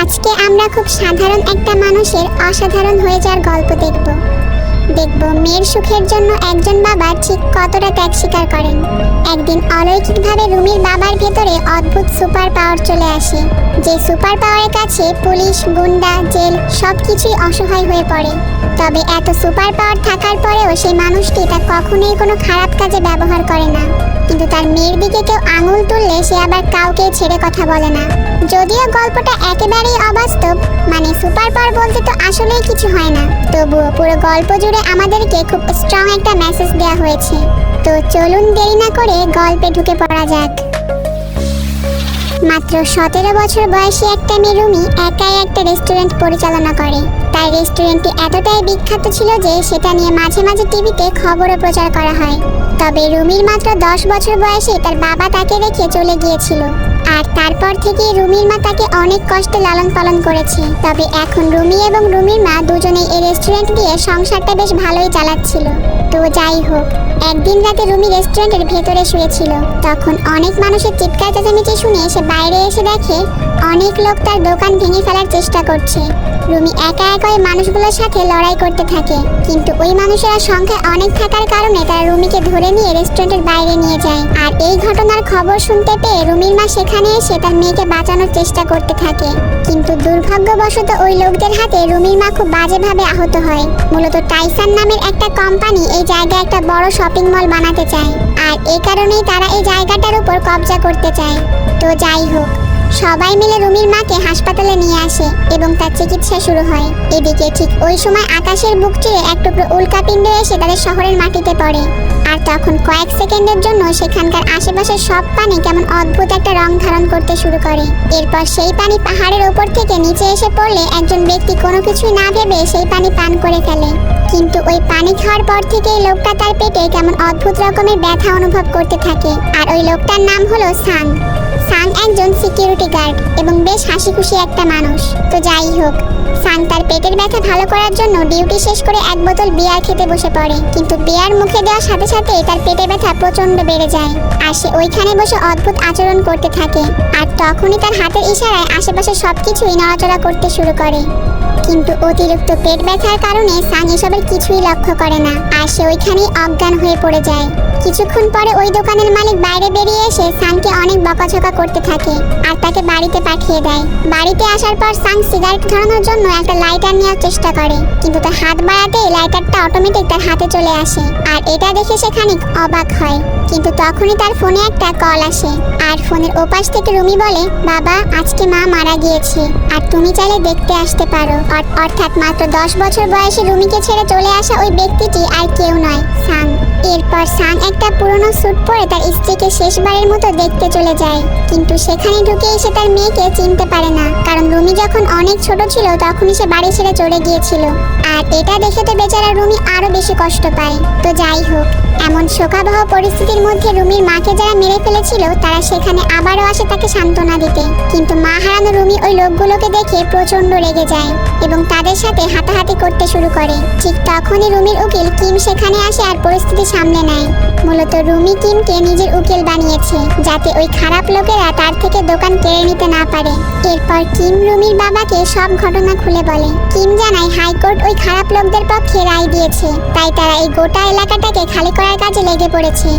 আজকে আমরা খুব সাধারণ একটা মানুষের অসাধারণ হয়ে যাওয়ার গল্প দেখব মেয়ের সুখের জন্য একজন বাবা ঠিক কতটা ত্যাগ স্বীকার করেন। একদিন অলৌকিকভাবে রুমির বাবার ভেতরে অদ্ভুত সুপার পাওয়ার চলে আসে, যে সুপার পাওয়ারের কাছে পুলিশ, গুন্ডা, জেল সবকিছুই অসহায় হয়ে পড়ে। তবে এত সুপার পাওয়ার থাকার পরেও সেই মানুষটি তা কখনোই কোনো খারাপ কাজে ব্যবহার করে না। কিন্তু তার মেয়ের দিকে কেউ আঙুল তুললে সে আবার কাউকে ছেড়ে কথা বলে না। যদিও গল্পটা একেবারেই অবাস্তব, মানে সুপার পাওয়ার বলতে তো আসলেই কিছু হয় না, তবুও পুরো গল্প জুড়ে আমাদেরকে খুব স্ট্রং একটা মেসেজ দেওয়া হয়েছে। তো চলুন দেরি না করে গল্পে ঢুকে পড়া যাক। মাত্র 17 বছর বয়সী একটা মেয়ে রুমি একাই একটা রেস্টুরেন্ট পরিচালনা করে। তার রেস্টুরেন্টটি এতটাই বিখ্যাত ছিল যে সেটা নিয়ে মাঝে মাঝে টিভিতে খবরও প্রচার করা হয়। তবে রুমির মাত্র 10 বছর বয়সে তার বাবা তাকে রেখে চলে গিয়েছিল, আর তারপর থেকে রুমির মা তাকে অনেক কষ্টে লালন পালন করেছে। তবে এখন রুমি এবং রুমির মা দুজনেই এই রেস্টুরেন্ট দিয়ে সংসারটা বেশ ভালোই চালাচ্ছিল। তো যাই হোক, একদিন রাতে রুমি রেস্টুরেন্টের ভেতরে শুয়েছিল। তখন অনেক মানুষের চিৎকার চেঁচামেচি শুনে সে বাইরে এসে দেখে অনেক লোক তার দোকান ভেঙে ফেলার চেষ্টা করছে। রুমি একা একা ওই মানুষগুলোর সাথে লড়াই করতে থাকে, কিন্তু ওই মানুষেরা সংখ্যায় অনেক থাকার কারণে তারা রুমিকে ধরে নিয়ে রেস্টুরেন্টের বাইরে নিয়ে যায়। আর এই ঘটনার খবর শুনতে পেয়ে রুমির মা সেখানে এসে তার মেয়েকে বাঁচানোর চেষ্টা করতে থাকে, কিন্তু দুর্ভাগ্যবশত ওই লোকদের হাতে রুমির মা খুব বাজেভাবে আহত হয়। মূলত টাইসান নামের একটা কোম্পানি এই জায়গায় একটা বড় শপিং মল বানাতে চায়, আর এই কারণেই তারা এই জায়গাটার উপর কবজা করতে চায়। তো যাই হোক, সবাই মিলে রুমির মাকে হাসপাতালে নিয়ে আসে এবং তার চিকিৎসা শুরু হয়। এদিকে ঠিক ওই সময় আকাশের বুক চিরে এক টুকরো উল্কাপিণ্ড এসে তাদের শহরের মাটিতে পড়ে। আর তখন কয়েক সেকেন্ডের জন্য সেখানকার আশেপাশের সব পানি কেমন অদ্ভুত একটা রং ধারণ করতে শুরু করে। এরপর সেই পানি পাহাড়ের ওপর থেকে নিচে এসে পড়লে একজন ব্যক্তি কোনো কিছুই না ভেবে সেই পানি পান করে ফেলে। কিন্তু ওই পানি খাওয়ার পর থেকে এই লোকটা তার পেটে কেমন অদ্ভুত রকমের ব্যথা অনুভব করতে থাকে। আর ওই লোকটার নাম হলো সাং। সাং একজন সিকিউরিটি গার্ড এবং বেশ হাসি খুশি একটা মানুষ। তো যাই হোক, সাং তার পেটের ব্যথা ভালো করার জন্য ডিউটি শেষ করে এক বোতল বিয়ার খেতে বসে পড়ে, কিন্তু বিয়ার মুখে দেওয়ার সাথে সাথে তার পেটে ব্যথা প্রচন্ড বেড়ে যায়। আর সে ওইখানে বসে অদ্ভুত আচরণ করতে থাকে, আর তখনই তার হাতের ইশারায় আশেপাশে সবকিছুই নড়াচড়া করতে শুরু করে। কিন্তু অতিরিক্ত পেট ব্যথার কারণে সাং এসবের কিছুই লক্ষ্য করে না, আর সে ওইখানেই অজ্ঞান হয়ে পড়ে যায়। কিছুক্ষণ পরে ওই দোকানের মালিক বাইরে বেরিয়ে এসে সাংকে অনেক বকাঝকা করতে থাকে আর তাকে বাড়িতে পাঠিয়ে দেয়। বাড়িতে আসার পর সাং সিগারেট ধরানোর জন্য একটা লাইটার নেওয়ার চেষ্টা করে, কিন্তু তার হাত বাড়াতেই লাইটারটা অটোমেটিক তার হাতে চলে আসে। আর এটা দেখে সে খানিক অবাক হয়, কিন্তু তখনই তার ফোনে একটা কল আসে, আর ফোনের ওপাশ থেকে রুমি বলে, বাবা, আজকে মা মারা গিয়েছে, আর তুমি চাইলে দেখতে আসতে পারো। অর্থাৎ মাত্র 10 বছর বয়সে রুমিকে ছেড়ে চলে আসা ওই ব্যক্তিটি আর কেউ নয়, সাং। এরপর সাং একটা পুরনো স্যুট পরে তার স্ত্রীকে শেষবারের মতো দেখতে চলে যায়, কিন্তু সেখানে ঢুকেই সে তার মেয়েকে চিনতে পারে না, কারণ রুমি যখন অনেক ছোট ছিল তখনই সে বাড়ি ছেড়ে চলে গিয়েছিল। আর এটা দেখে তো বেচারা রুমি আরো বেশি কষ্ট পায়। তো যাই হোক, এমন শোকাবহ পরিস্থিতির মধ্যে রুমির মাকে যারা মেরে ফেলেছিল তারা সেখানে আবারও আসে তাকে সান্ত্বনা দিতে, কিন্তু মা হারানো রুমি ওই লোকগুলোকে দেখে প্রচন্ড রেগে যায় এবং তাদের সাথে হাতাহাতি করতে শুরু করে। ঠিক তখনই রুমির উকিল কিম সেখানে আসে আর পরিস্থিতি সামলে নেয়। মূলত রুমি কিমকে নিজের উকিল বানিয়েছে, যাতে ওই খারাপ লোকেরা তার থেকে দোকান কেড়ে নিতে না পারে। এরপর কিম রুমির বাবাকে সব ঘটনা খুলে বলে। কিম জানায় হাইকোর্ট ওই খারাপ লোকদের পক্ষে রায় দিয়েছে, তাই তারা এই গোটা এলাকাটাকে খালি করার কাজে লেগে পড়েছে।